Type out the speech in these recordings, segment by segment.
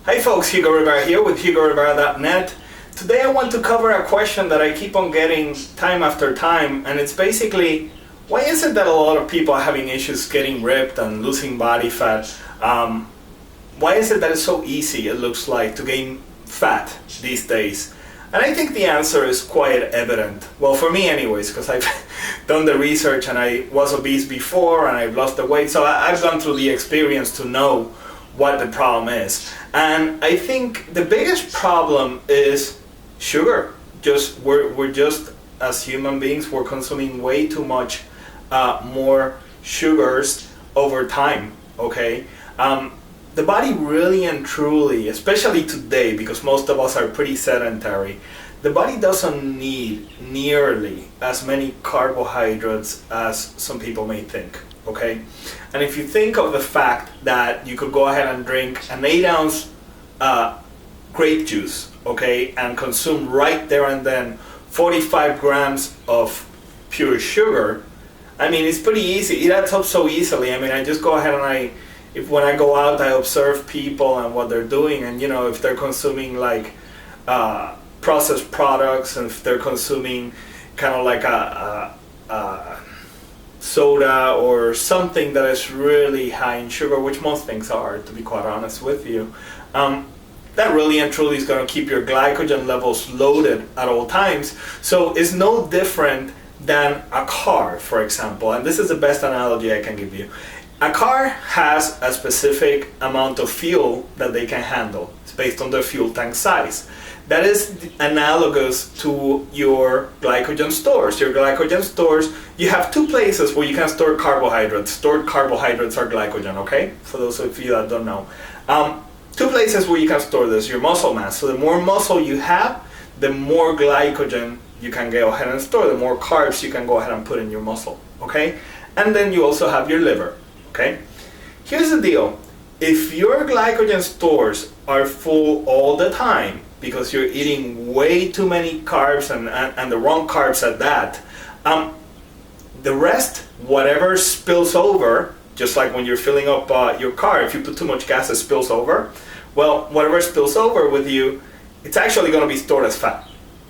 Hi folks, Hugo Rivera here with HugoRivera.net. Today I want to cover a question that I keep on getting time after time, and it's basically, why is it that a lot of people are having issues getting ripped and losing body fat? Why is it that it's so easy, it looks like, to gain fat these days? And I think the answer is quite evident. Well, for me anyways, because I've done the research and I was obese before and I've lost the weight, so I've gone through the experience to know what the problem is. And I think the biggest problem is sugar. We're just, as human beings, we're consuming way too much more sugars over time, okay? The body really and truly, especially today, because most of us are pretty sedentary, the body doesn't need nearly as many carbohydrates as some people may think, okay? And if you think of the fact that you could go ahead and drink an 8-ounce grape juice, okay, and consume right there and then 45 grams of pure sugar, I mean, it's pretty easy. It adds up so easily. I mean, I just go ahead and when I go out, I observe people and what they're doing, and you know, if they're consuming like processed products, and if they're consuming kind of like a soda or something that is really high in sugar, which most things are, to be quite honest with you, that really and truly is going to keep your glycogen levels loaded at all times. So it's no different than a car, for example, and this is the best analogy I can give you. A car has a specific amount of fuel that they can handle. It's based on their fuel tank size. That is analogous to your glycogen stores. Your glycogen stores, you have two places where you can store carbohydrates. Stored carbohydrates are glycogen, okay? For those of you that don't know. Two places where you can store this, your muscle mass. So the more muscle you have, the more glycogen you can go ahead and store, the more carbs you can go ahead and put in your muscle, okay? And then you also have your liver, okay? Here's the deal. If your glycogen stores are full all the time, because you're eating way too many carbs and the wrong carbs at that, the rest, whatever spills over, just like when you're filling up your car, if you put too much gas, it spills over. Well, whatever spills over with you, it's actually going to be stored as fat.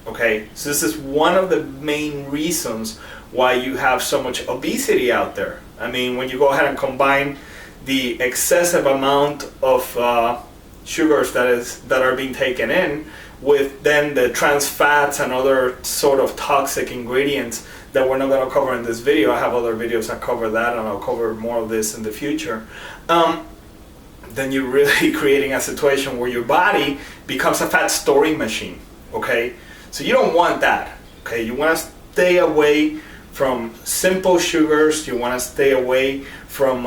Okay, so this is one of the main reasons why you have so much obesity out there. I mean, when you go ahead and combine the excessive amount of sugars that are being taken in with then the trans fats and other sort of toxic ingredients that we're not going to cover in this video. I have other videos that cover that, and I'll cover more of this in the future. Then you're really creating a situation where your body becomes a fat storing machine, okay? So you don't want that, okay? You want to stay away from simple sugars. You want to stay away from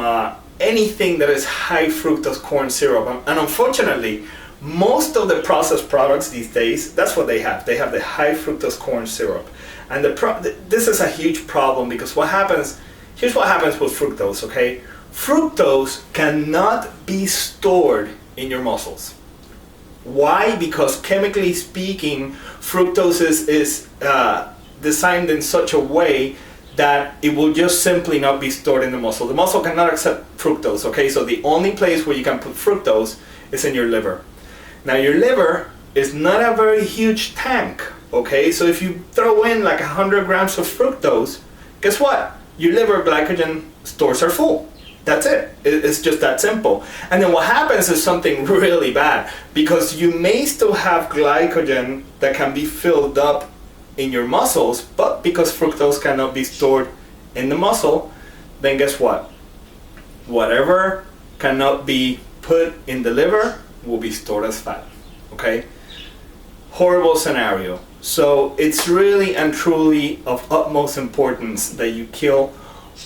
anything that is high fructose corn syrup. And unfortunately, most of the processed products these days, that's what they have. They have the high fructose corn syrup. And this is a huge problem, because here's what happens with fructose, okay? Fructose cannot be stored in your muscles. Why? Because chemically speaking, fructose is designed in such a way that it will just simply not be stored in the muscle. The muscle cannot accept fructose, okay? So the only place where you can put fructose is in your liver. Now your liver is not a very huge tank, okay? So if you throw in like 100 grams of fructose, guess what? Your liver glycogen stores are full. That's it. It's just that simple. And then what happens is something really bad, because you may still have glycogen that can be filled up in your muscles, but because fructose cannot be stored in the muscle, then guess what? Whatever cannot be put in the liver will be stored as fat, okay? Horrible scenario. So it's really and truly of utmost importance that you kill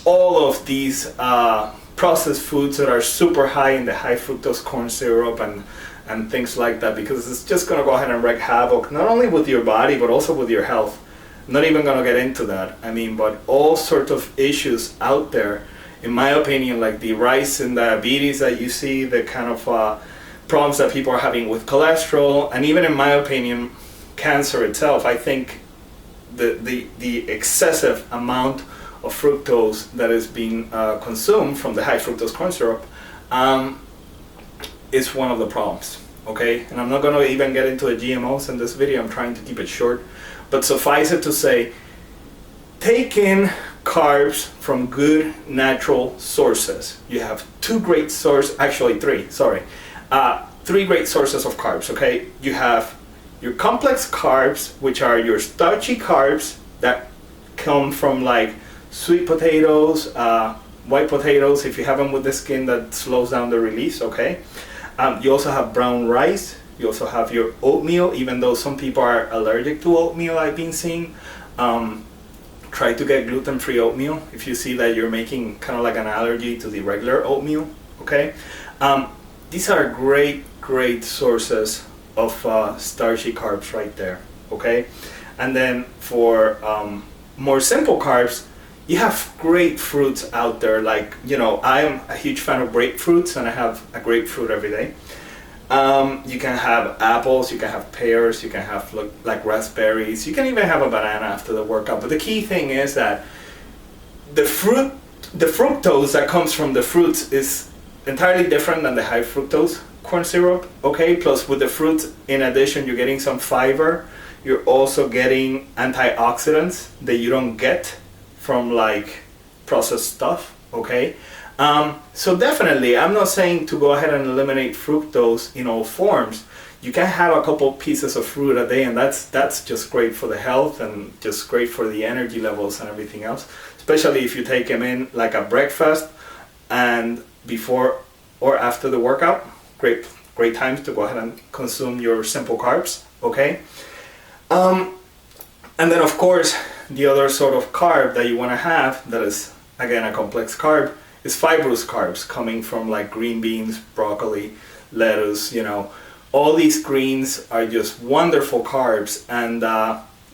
all of these processed foods that are super high in the high fructose corn syrup and things like that, because it's just going to go ahead and wreak havoc not only with your body but also with your health. I'm not even going to get into that. I mean, but all sorts of issues out there, in my opinion, like the rise in diabetes that you see, the kind of problems that people are having with cholesterol, and even in my opinion, cancer itself. I think the excessive amount of fructose that is being consumed from the high fructose corn syrup is one of the problems. okay? And I'm not going to even get into the GMOs in this video. I'm trying to keep it short. But suffice it to say, take in carbs from good natural sources. You have two great sources, actually three, sorry. Three great sources of carbs, okay? You have your complex carbs, which are your starchy carbs that come from like sweet potatoes, white potatoes, if you have them with the skin that slows down the release, okay? You also have brown rice. You also have your oatmeal, even though some people are allergic to oatmeal, I've been seeing. Try to get gluten-free oatmeal if you see that you're making kind of like an allergy to the regular oatmeal, okay? These are great sources of starchy carbs right there, okay? And then for more simple carbs, you have great fruits out there. Like, you know, I'm a huge fan of grapefruits, and I have a grapefruit every day. You can have apples, you can have pears, you can have like raspberries, you can even have a banana after the workout. But the key thing is that the fructose that comes from the fruits is entirely different than the high fructose corn syrup, okay? Plus with the fruit, in addition, you're getting some fiber. You're also getting antioxidants that you don't get from like processed stuff, okay? So definitely, I'm not saying to go ahead and eliminate fructose in all forms. You can have a couple pieces of fruit a day, and that's just great for the health and just great for the energy levels and everything else. Especially if you take them in like a breakfast and before or after the workout. Great times to go ahead and consume your simple carbs, okay? And then of course, the other sort of carb that you want to have that is, again, a complex carb is fibrous carbs coming from like green beans, broccoli, lettuce, you know. All these greens are just wonderful carbs, and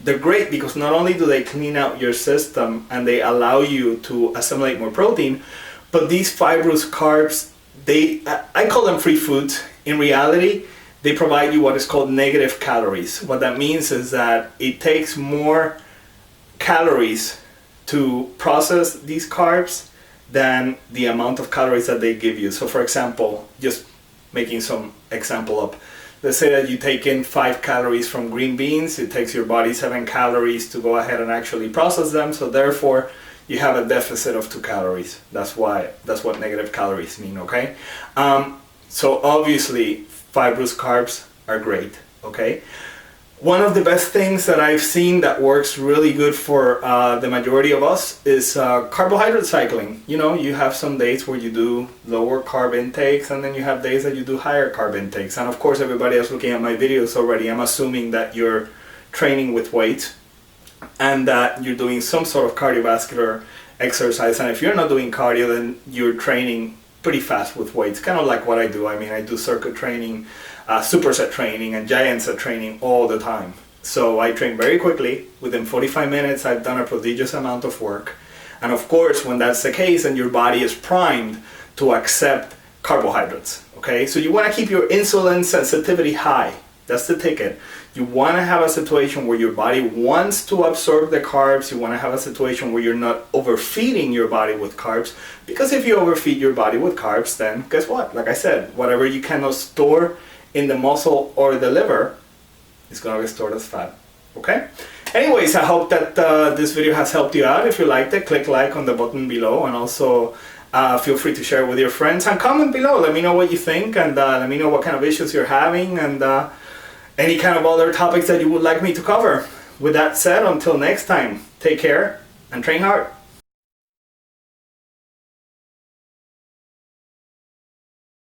they're great because not only do they clean out your system and they allow you to assimilate more protein, but these fibrous carbs, I call them free foods. In reality, they provide you what is called negative calories. What that means is that it takes more calories to process these carbs than the amount of calories that they give you. So for example, just making some example up, let's say that you take in 5 calories from green beans, it takes your body 7 calories to go ahead and actually process them, so therefore you have a deficit of 2 calories. That's what negative calories mean, okay? So obviously fibrous carbs are great, okay? One of the best things that I've seen that works really good for the majority of us is carbohydrate cycling. You know, you have some days where you do lower carb intakes, and then you have days that you do higher carb intakes. And of course, everybody else looking at my videos already, I'm assuming that you're training with weights and that you're doing some sort of cardiovascular exercise. And if you're not doing cardio, then you're training pretty fast with weights, kind of like what I do. I mean, I do circuit training, superset training, and giant set training all the time. So I train very quickly. Within 45 minutes, I've done a prodigious amount of work. And of course, when that's the case, and your body is primed to accept carbohydrates, okay? So you want to keep your insulin sensitivity high. That's the ticket. You want to have a situation where your body wants to absorb the carbs. You want to have a situation where you're not overfeeding your body with carbs. Because if you overfeed your body with carbs, then guess what? Like I said, whatever you cannot store in the muscle or the liver is going to get stored as fat, okay? Anyways, I hope that this video has helped you out. If you liked it, click like on the button below, and also feel free to share it with your friends and comment below. Let me know what you think, and let me know what kind of issues you're having, and any kind of other topics that you would like me to cover. With that said, until next time, take care and train hard.